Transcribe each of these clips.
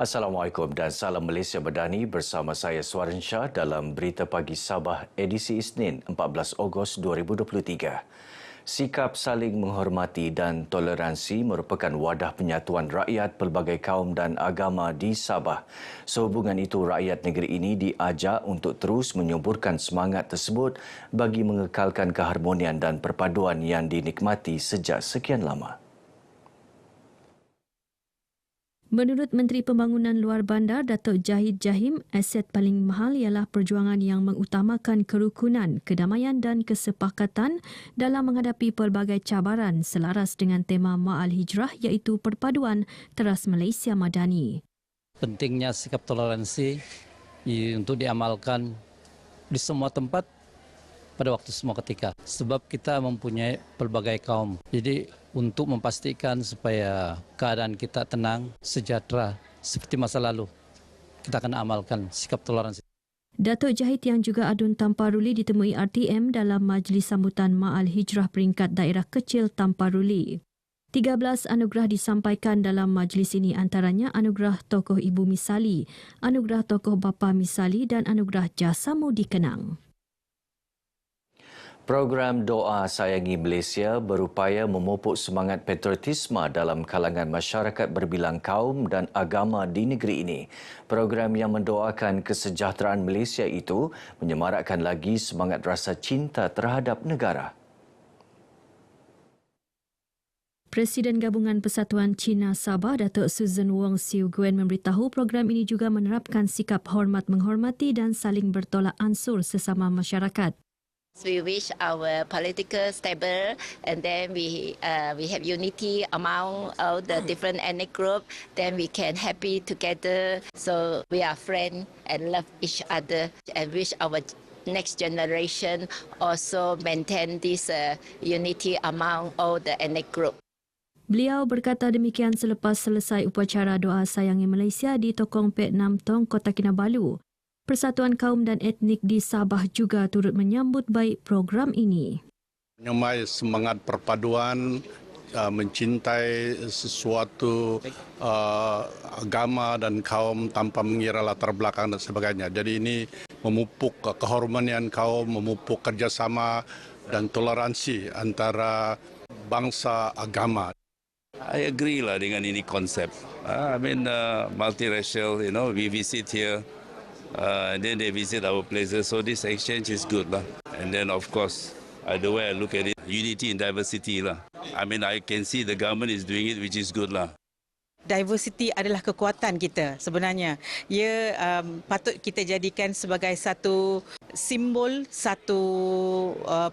Assalamualaikum dan salam Malaysia Madani bersama saya Suaran Shah dalam Berita Pagi Sabah edisi Isnin 14 Ogos 2023. Sikap saling menghormati dan toleransi merupakan wadah penyatuan rakyat pelbagai kaum dan agama di Sabah. Sehubungan itu, rakyat negeri ini diajak untuk terus menyuburkan semangat tersebut bagi mengekalkan keharmonian dan perpaduan yang dinikmati sejak sekian lama. Menurut Menteri Pembangunan Luar Bandar Datuk Jahid Jahim, aset paling mahal ialah perjuangan yang mengutamakan kerukunan, kedamaian dan kesepakatan dalam menghadapi pelbagai cabaran selaras dengan tema Ma'al Hijrah iaitu perpaduan teras Malaysia Madani. Pentingnya sikap toleransi untuk diamalkan di semua tempat pada waktu semua ketika. Sebab kita mempunyai pelbagai kaum. Jadi untuk memastikan supaya keadaan kita tenang, sejahtera seperti masa lalu, kita akan amalkan sikap toleransi. Datuk Jahid yang juga adun Tamparuli ditemui RTM dalam majlis sambutan Ma'al Hijrah peringkat daerah kecil Tamparuli. 13 anugerah disampaikan dalam majlis ini, antaranya anugerah tokoh ibu misali, anugerah tokoh bapa misali dan anugerah Jasa Mudi Kenang. Program Doa Sayangi Malaysia berupaya memupuk semangat patriotisme dalam kalangan masyarakat berbilang kaum dan agama di negeri ini. Program yang mendoakan kesejahteraan Malaysia itu menyemarakkan lagi semangat rasa cinta terhadap negara. Presiden Gabungan Persatuan Cina Sabah, Datuk Susan Wong Siu Guen memberitahu program ini juga menerapkan sikap hormat menghormati dan saling bertolak ansur sesama masyarakat. We wish our political stable, and then we have unity among all the different ethnic group. Then we can happy together. So we are friends and love each other, and wish our next generation also maintain this unity among all the ethnic group. Beliau berkata demikian selepas selesai upacara Doa Sayangi Malaysia di Tokong Pek Nam Tong, Kota Kinabalu. Persatuan Kaum dan Etnik di Sabah juga turut menyambut baik program ini. Menyemai semangat perpaduan, mencintai sesuatu agama dan kaum tanpa mengira latar belakang dan sebagainya. Jadi ini memupuk kehormatan kaum, memupuk kerjasama dan toleransi antara bangsa agama. I agree lah dengan ini konsep. Multiracial, we visit here. Then they visit our places, so this exchange is good lah. And then of course, the way I look at it, unity in diversity lah. I can see the government is doing it, which is good lah. Diversity adalah kekuatan kita sebenarnya. Ia patut kita jadikan sebagai satu simbol, satu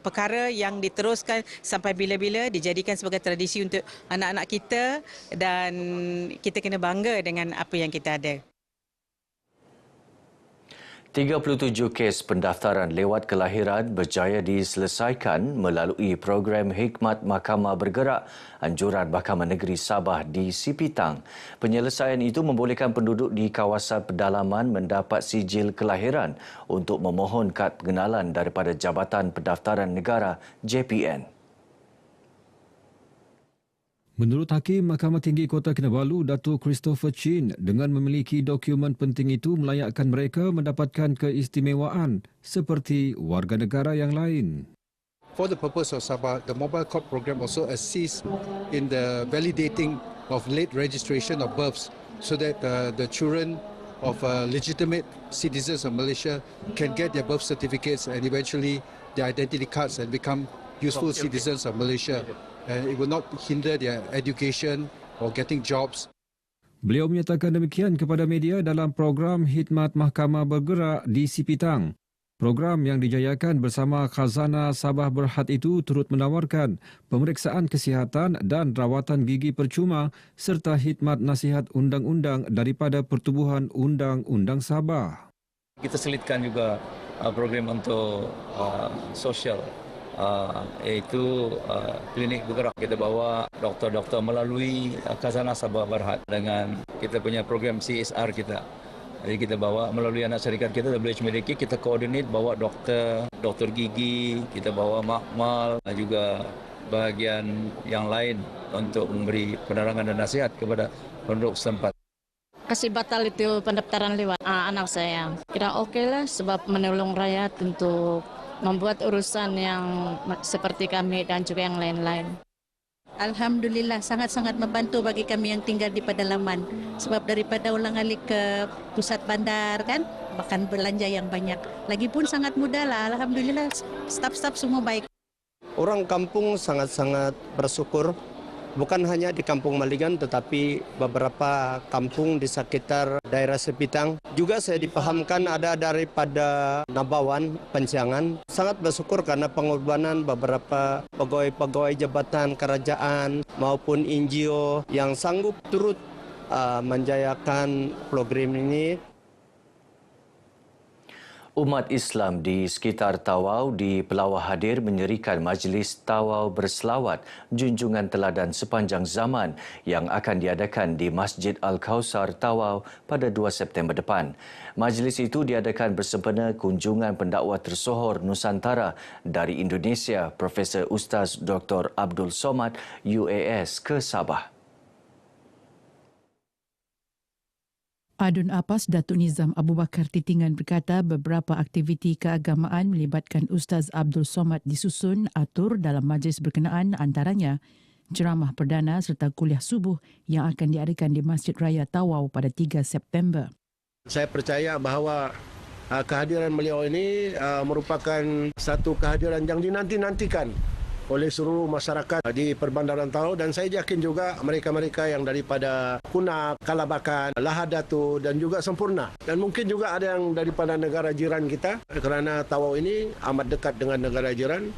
perkara yang diteruskan sampai bila-bila, dijadikan sebagai tradisi untuk anak-anak kita, dan kita kena bangga dengan apa yang kita ada. 37 kes pendaftaran lewat kelahiran berjaya diselesaikan melalui program Hikmat Mahkamah Bergerak Anjuran Mahkamah Negeri Sabah di Sipitang. Penyelesaian itu membolehkan penduduk di kawasan pedalaman mendapat sijil kelahiran untuk memohon kad pengenalan daripada Jabatan Pendaftaran Negara JPN. Menurut Hakim Mahkamah Tinggi Kota Kinabalu, Datuk Christopher Chin, dengan memiliki dokumen penting itu melayakkan mereka mendapatkan keistimewaan seperti warga negara yang lain. For the purpose of Sabah, the mobile court program also assists in the validating of late registration of births so that the children of legitimate citizens of Malaysia can get their birth certificates and eventually their identity cards and become useful citizens of Malaysia. And it will not hinder their education or getting jobs. Beliau menyatakan demikian kepada media dalam program Hikmat Mahkamah Bergerak di Sipitang. Program yang dijayakan bersama Khazanah Sabah Berhad itu turut menawarkan pemeriksaan kesihatan dan rawatan gigi percuma serta khidmat nasihat undang-undang daripada Pertubuhan Undang-Undang Sabah. Kita selitkan juga program untuk sosial. Iaitu klinik bergerak. Kita bawa doktor-doktor melalui Khazanah Sabah Berhad dengan kita punya program CSR kita. Jadi kita bawa melalui anak syarikat kita, WH Medicare, kita koordinat bawa doktor gigi, kita bawa makmal, juga bahagian yang lain untuk memberi penerangan dan nasihat kepada penduduk setempat. kasih batal itu pendaftaran lewat anak saya. Kira oke lah sebab menolong rakyat untuk membuat urusan yang seperti kami dan juga yang lain-lain. Alhamdulillah sangat-sangat membantu bagi kami yang tinggal di pedalaman. Sebab daripada ulang-alik ke pusat bandar kan, bahkan belanja yang banyak. Lagipun sangat mudah lah, Alhamdulillah staf-staf semua baik. Orang kampung sangat-sangat bersyukur. Bukan hanya di Kampung Maligan tetapi beberapa kampung di sekitar daerah Sepitang. Juga saya dipahamkan ada daripada Nabawan, Penciangan. Sangat bersyukur karena pengorbanan beberapa pegawai-pegawai jabatan kerajaan maupun NGO yang sanggup turut menjayakan program ini. Umat Islam di sekitar Tawau di Pelawah hadir menyerikan majlis Tawau berselawat junjungan teladan sepanjang zaman yang akan diadakan di Masjid Al-Kausar Tawau pada 2 September depan. Majlis itu diadakan bersempena kunjungan pendakwa tersohor Nusantara dari Indonesia, Profesor Ustaz Dr. Abdul Somad UAS ke Sabah. Adun Apas Datuk Nizam Abu Bakar Titingan berkata beberapa aktiviti keagamaan melibatkan Ustaz Abdul Somad disusun atur dalam majlis berkenaan, antaranya ceramah perdana serta kuliah subuh yang akan diadakan di Masjid Raya Tawau pada 3 September. Saya percaya bahawa kehadiran beliau ini merupakan satu kehadiran yang dinanti-nantikan oleh seluruh masyarakat di Perbandaran Tawau, dan saya yakin juga mereka-mereka yang daripada Kunak, Kalabakan, Lahad Datu dan juga Sempurna, dan mungkin juga ada yang daripada negara jiran kita, kerana Tawau ini amat dekat dengan negara jiran,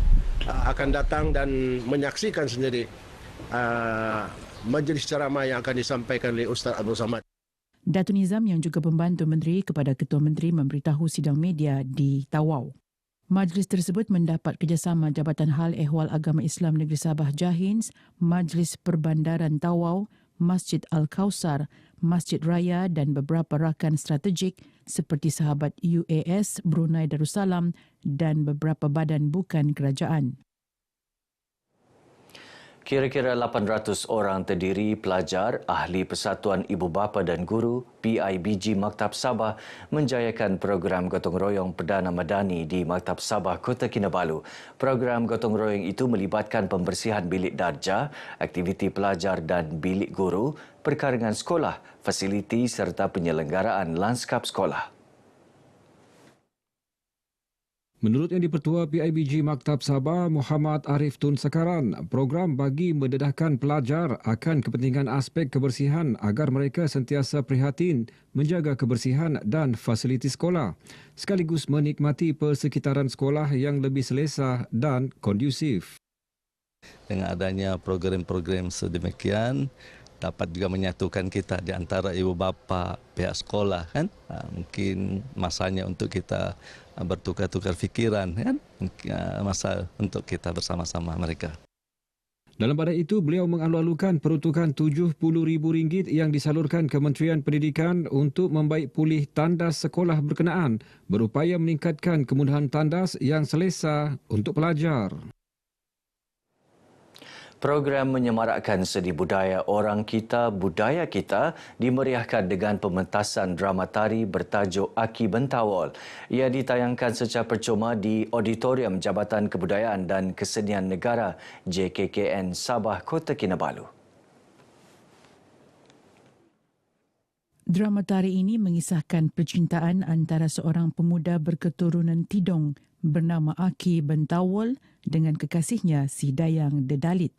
akan datang dan menyaksikan sendiri majlis ceramah yang akan disampaikan oleh Ustaz Abdul Somad. Datuk Nizam yang juga pembantu menteri kepada Ketua Menteri memberitahu sidang media di Tawau. Majlis tersebut mendapat kerjasama Jabatan Hal Ehwal Agama Islam Negeri Sabah Jahins, Majlis Perbandaran Tawau, Masjid Al-Kausar, Masjid Raya dan beberapa rakan strategik seperti Sahabat UAS, Brunei Darussalam dan beberapa badan bukan kerajaan. Kira-kira 800 orang terdiri pelajar, ahli Persatuan Ibu Bapa dan Guru PIBG Maktab Sabah menjayakan program gotong royong Perdana Madani di Maktab Sabah, Kota Kinabalu. Program gotong royong itu melibatkan pembersihan bilik darjah, aktiviti pelajar dan bilik guru, perkarangan sekolah, fasiliti serta penyelenggaraan lanskap sekolah. Menurut Yang di-Pertua PIBG Maktab Sabah, Muhammad Arif Tun Sekaran, program bagi mendedahkan pelajar akan kepentingan aspek kebersihan agar mereka sentiasa prihatin menjaga kebersihan dan fasiliti sekolah, sekaligus menikmati persekitaran sekolah yang lebih selesa dan kondusif. Dengan adanya program-program sedemikian, dapat juga menyatukan kita di antara ibu bapa, pihak sekolah, kan? Mungkin masanya untuk kita bertukar-tukar fikiran, kan? Masa untuk kita bersama-sama mereka. Dalam pada itu, beliau mengalu-alukan peruntukan RM70,000 yang disalurkan Kementerian Pendidikan untuk membaik pulih tandas sekolah berkenaan, berupaya meningkatkan kemudahan tandas yang selesa untuk pelajar. Program menyemarakkan seni budaya orang kita, budaya kita dimeriahkan dengan pementasan drama tari bertajuk Aki Bentawol. Ia ditayangkan secara percuma di Auditorium Jabatan Kebudayaan dan Kesenian Negara JKKN Sabah, Kota Kinabalu. Drama tari ini mengisahkan percintaan antara seorang pemuda berketurunan Tidong bernama Aki Bentawol dengan kekasihnya si Dayang Dedalit.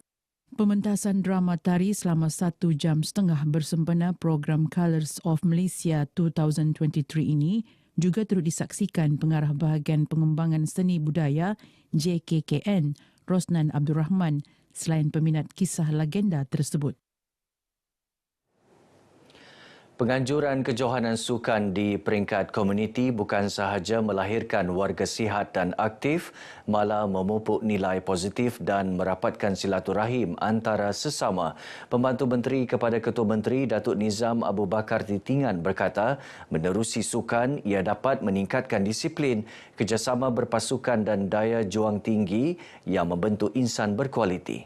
Pementasan drama tari selama 1 jam setengah bersempena program Colours of Malaysia 2023 ini juga turut disaksikan pengarah bahagian pengembangan seni budaya JKKN, Rosnan Abdul Rahman, selain peminat kisah legenda tersebut. Penganjuran kejohanan sukan di peringkat komuniti bukan sahaja melahirkan warga sihat dan aktif, malah memupuk nilai positif dan merapatkan silaturahim antara sesama. Pembantu Menteri kepada Ketua Menteri Datuk Nizam Abu Bakar Titingan berkata, menerusi sukan ia dapat meningkatkan disiplin, kerjasama berpasukan dan daya juang tinggi yang membentuk insan berkualiti.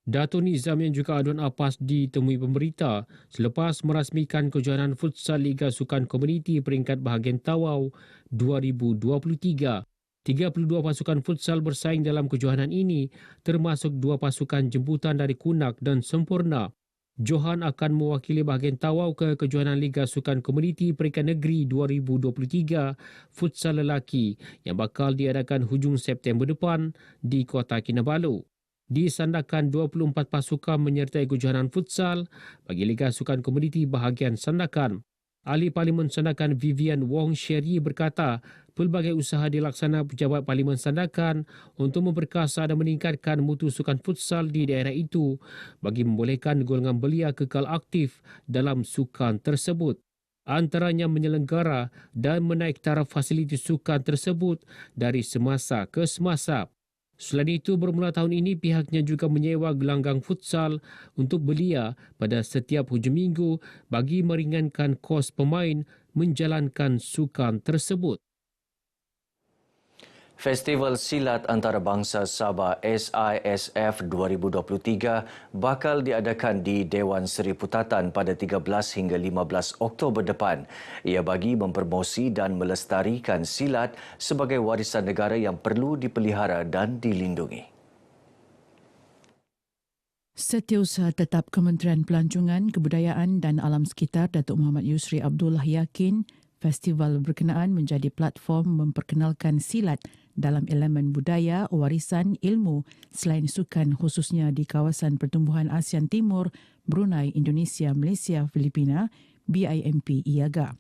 Dato' Nizam yang juga aduan APAS ditemui pemberita selepas merasmikan kejohanan futsal Liga Sukan Komuniti peringkat bahagian Tawau 2023. 32 pasukan futsal bersaing dalam kejohanan ini termasuk 2 pasukan jemputan dari Kunak dan Sempurna. Johan akan mewakili bahagian Tawau ke kejohanan Liga Sukan Komuniti peringkat negeri 2023 futsal lelaki yang bakal diadakan hujung September depan di Kota Kinabalu. Disandakan 24 pasukan menyertai kejohanan futsal bagi Liga Sukan Komuniti bahagian sandakan. Ahli Parlimen Sandakan Vivian Wong Sherry berkata, pelbagai usaha dilaksana pejabat Parlimen Sandakan untuk memperkasa dan meningkatkan mutu sukan futsal di daerah itu bagi membolehkan golongan belia kekal aktif dalam sukan tersebut. Antaranya menyelenggara dan menaik taraf fasiliti sukan tersebut dari semasa ke semasa. Selain itu, bermula tahun ini pihaknya juga menyewa gelanggang futsal untuk belia pada setiap hujung minggu bagi meringankan kos pemain menjalankan sukan tersebut. Festival Silat Antarabangsa Sabah SISF 2023 bakal diadakan di Dewan Seri Putatan pada 13 hingga 15 Oktober depan. Ia bagi mempromosi dan melestarikan silat sebagai warisan negara yang perlu dipelihara dan dilindungi. Setiausaha Tetap Kementerian Pelancongan, Kebudayaan dan Alam Sekitar Datuk Muhammad Yusri Abdullah yakin festival berkenaan menjadi platform memperkenalkan silat dalam elemen budaya, warisan, ilmu selain sukan khususnya di kawasan pertumbuhan ASEAN Timur, Brunei, Indonesia, Malaysia, Filipina, BIMP IAGA.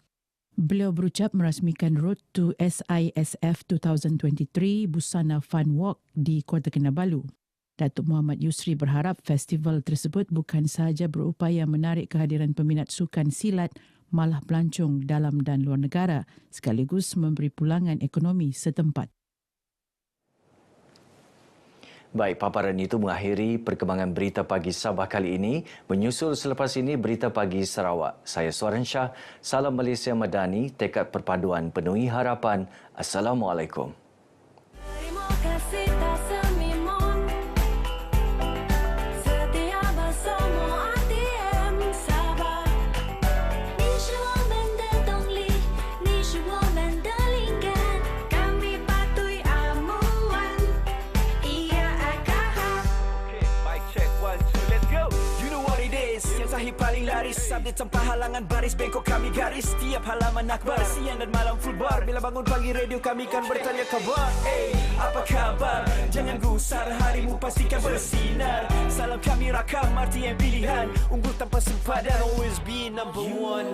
Beliau berucap merasmikan Road to SISF 2023 Busana Fun Walk di Kota Kinabalu. Datuk Muhammad Yusri berharap festival tersebut bukan sahaja berupaya menarik kehadiran peminat sukan silat malah pelancong dalam dan luar negara sekaligus memberi pulangan ekonomi setempat. Baik, paparan itu mengakhiri perkembangan Berita Pagi Sabah kali ini. Menyusul selepas ini Berita Pagi Sarawak. Saya Suaran Shah, salam Malaysia Madani, tekad perpaduan penuhi harapan. Assalamualaikum. Paling laris, update tanpa halangan baris, bengkok kami garis. Tiap halaman akhbar, siang dan malam full bar. Bila bangun pagi radio kami kan bertanya kabar. Apa kabar? Jangan gusar, harimu pastikan bersinar. Salam kami rakam, RTM pilihan. Unggul tanpa sempadan, always be number one.